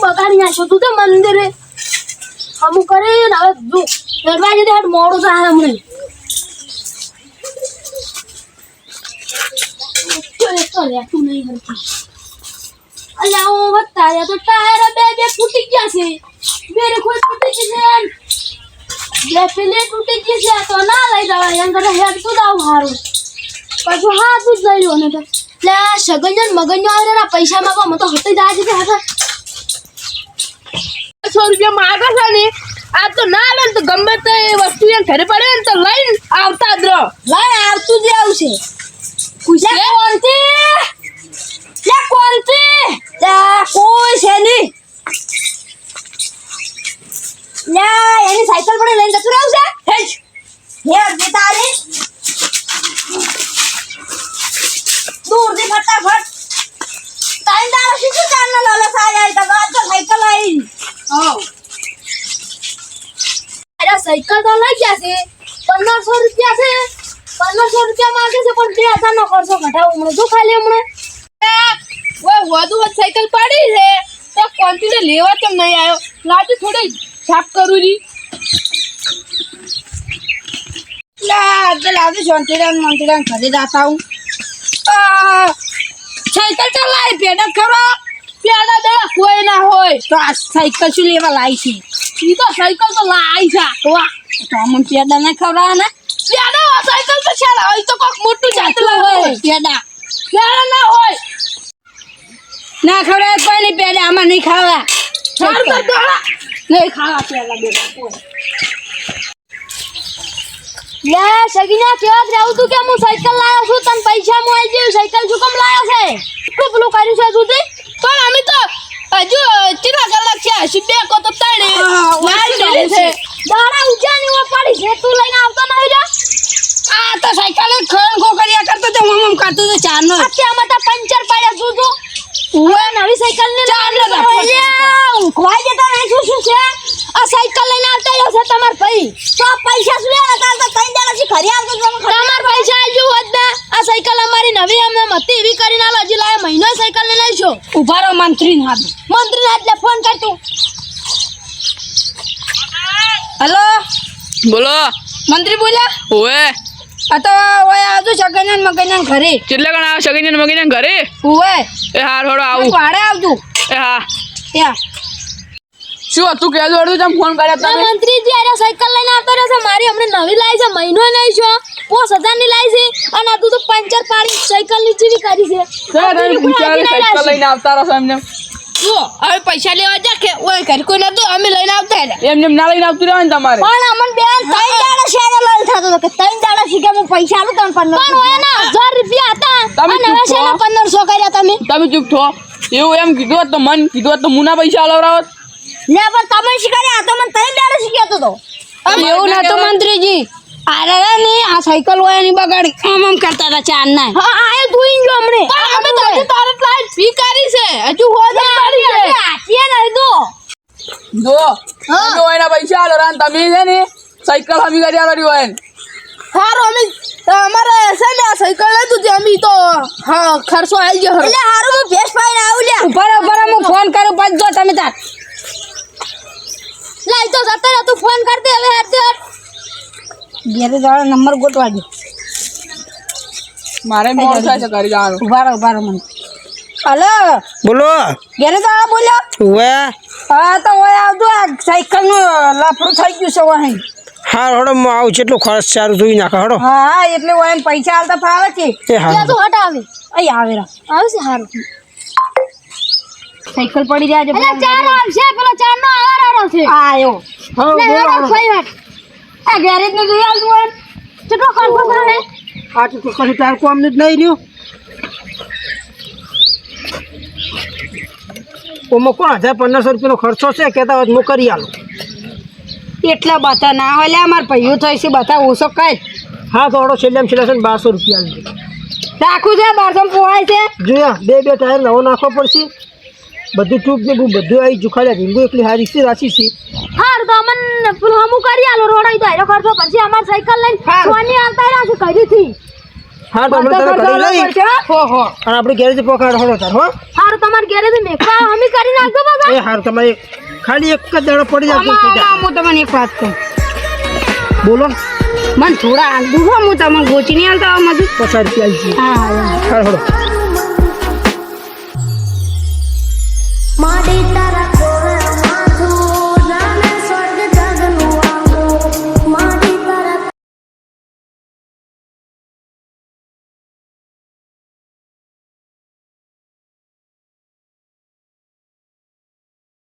બગાડી નાખ્યો તું તો મંદિરે અમુક કરે ને હવે જો દરવાજે દે મોડું થાય હમણે તો લેતું નહીં હરખી અલ્યા હું બતાયા તો ટાયર બે ફૂટી ગયા છે મેરે કોઈ ફૂટી ગઈ છે બે પેલે તૂટી ગઈ છે તો ના લઈ જવાય એમ કરે હેડ તો દાવ હારું પાછું હાથ જ લઈ લો ને તો લે સગંજન મગનનો આવે ને પૈસા માંગવા મને તો હતે જાય છે હાથા 100 રૂપિયા માંગે છે ને આ તો ના લે તો ગમે તે વસ્તુ એમ ઘરે પડે ને તો લઈને આવતા જ રહો લઈને આવતું જ આવશે પૂછે કોણથી લે કોણથી લે કોઈ છે નહીં લે એની સાયકલ પણ લઈને જતું રહું છે હેડ હેડ દે તારી दूर दे फटाफट टाइम डालो शिशु जानना लाला साया इधर आज तो साइकिल आई हां अरे साइकिल तो लग गया से 1500 रुपया से 1500 रुपया मांगे से पण 2000 નો ખર્ચો ઘટાડો મને જો ખાલી હમણે ઓય વધુ સાયકલ પડી છે તો કોન્ટીને લેવા કેમ નહીં આવ્યો લાજી થોડી છાપ કરું રી લા લાજી શાંતિરામ ઘરે જાતા હું સાયકલ ચલાય પેડા ખરો પેડા બે કોઈ ના હોય તો આ સાયકલ શું લેવા લાવી છે ઈ તો સાયકલ તો લાવી છે વાહ તો અમન પેડા ના ખવરા ને પેડા સાયકલ તો છે હોય તો કોક મોટું જાતલું હોય પેડા ના હોય ના ખવરા કોઈ નહીં પેડા આમાં નહીં ખાવા સારું તો દોડા નહીં ખાવા પેડા બે કોઈ લે સગીના કેવા જાવ તું કે હું સાયકલ લાયો છું તને પૈસા મો આઈ ગયું સાયકલ શું કેમ લાયો છે એટલું પેલું કર્યું છે તું પણ અમે તો હજુ ચીલા કલાક છે સિબે કો તો તણે લાઈ લેલી છે દાડા ઉજાની ઓ પડી છે તું લઈને આવતો નહીં રે આ તો સાયકલ ખણ ખો કર્યા કરતો તો મમ કરતો તો ચાર નો અત્યારમાં તો પંચર પડ્યા છું તું ઓય નવી સાયકલ ને ચાર નો ખવાઈ જતા નહીં શું છે આ સાયકલ લઈને આવતા રહ્યો છે તમાર ભાઈ તો પૈસા શું લેવા તાર તો કઈ દેલા છે ઘરે આવતો તમાર પૈસા આલજો હોત ને આ સાયકલ અમારી નવી અમને મતી એવી કરીને આલો હજી લાય મહિનો સાયકલ લઈ લઈશો ઉભા રહો મંત્રી હાથ લે ફોન કર તું હેલો બોલો મંત્રી બોલ્યા ઓએ આ તો ઓય આવજો સગનન મગનન ઘરે કેટલા ગણ આવ સગીન મગીન ઘરે ઓએ એ હાર થોડો આવું ભાડે આવજો એ હા યા શું હતું કે દોડું તમ ફોન કર્યા તમે મંત્રીજી આરે સાયકલ લઈને આવતો રહ્યો છે મારી હમણે નવી લાવી છે મહિનો નહીં છો 5000 ની લાવી છે અને આ તું તો પંચર પાડી સાયકલ ની ચીવી કરી છે તમે પૂછાલે સાયકલ લઈને આવતા રહો એમને જો હવે પૈસા લેવા જા કે ઓય ઘર કોઈ નતો અમે લઈને આવતા રહ્યા એમને ના લઈને આવતું રહેવાનું તમારે પણ અમન બેન 3 દાડા શેરે લઈ થતો તો કે 3 દાડા શીખે હું પૈસા આલું તને 1500 પણ ઓય ના 1000 રૂપિયા હતા અને હવે શેરે 1500 કર્યા તમે ચૂપ થો એવું એમ કીધું તો મન કીધું તો મુના પૈસા આલવરાવત લે પણ તમે શીખર્યા તો મને 3 દાડા શીખ્યો તો એવું નતો મંત્રીજી અરે ને આ સાયકલ હોય ની બગાડી આમ કરતા હતા ચાર ના હા આ ધોઈ ગયો હમણે અમે તો તારે લાઈટ ફી કરી છે હજુ હોજ પડી છે આખીએ નહીં દો જો જો એના પૈસા આલવરાન તમે છે ને સાયકલ હમી કરી આલરી હોય હારો અમે અમારે છે ને સાયકલ લીધું તે અમે તો હા ખર્ચો આવી ગયો એટલે હારો હું ભેસ પાઈને આવું લે બરાબર હું ફોન કરું પાછ જો તમે તાર લાઈ તો જતો રે તું ફોન કર દે હવે હટ ઘેરે જાવ નંબર ગોતવા દે મારે મોડ થાય છે કરી જવાનું ઉભા રહો મને હલો બોલો ઘેરે જાવ બોલ્યો ઓએ હા તો ઓય આવજો આ સાયકલ નું લફડું થઈ ગયું છે ઓય હા હડો હું આવું કેટલો ખર્ચ સારું જોઈ નાખો હડો હા એટલે ઓય પૈસા આલતા ફાવે કે એ હા તો હટ આવે અહીં આવે આવશે હારું સાયકલ પડી જાય છે એટલે ચાર આવશે પેલો ચાર નો આવારો છે આયો હા આ ગેરેજ ને જોઈ આવજો એમ કેટલો ખર્ચો થાય આ તો કશું તાર કોમ જ નહીં રહ્યું ઓમાં કોણ 1500 રૂપિયાનો ખર્ચો છે કહેતા હોય હું કરી આલું એટલા બધા ના હોય લે અમાર ભાઈઓ થાય છે બધા ઓછો કઈ હા તો હડો છેલ્લે 1200 રૂપિયા લીધે રાખું છે 1200 પોહાય છે જોયા બે ટાયર નવો નાખવો પડશે બધું ટ્યુબ ને બધું આવી જુખાડ્યા રીંગો એકલી હારી છે રાશી છે હાર તો અમન પેલું હમું કરી આલો રોડાઈ તો એનો ખર્ચો પછી અમાર સાયકલ લઈને સોની આવતા રહ્યા છે કઈ થી હા તો અમે તને કરી લઈ હો અને આપણે ગેરેજ પકડ હળો તાર હો હાર તમાર ગેરેજ મેકવા અમે કરી નાખજો એ હાર તમારે ખાલી એક જ દાડો પડી જાય આમાં હું તમને એક વાત કહું બોલો મને થોડા આલતું હો હું તમને ગોચી નહીં આલતા આમાં બધું 50 રૂપિયા છે હા હાર હળો માડે તારા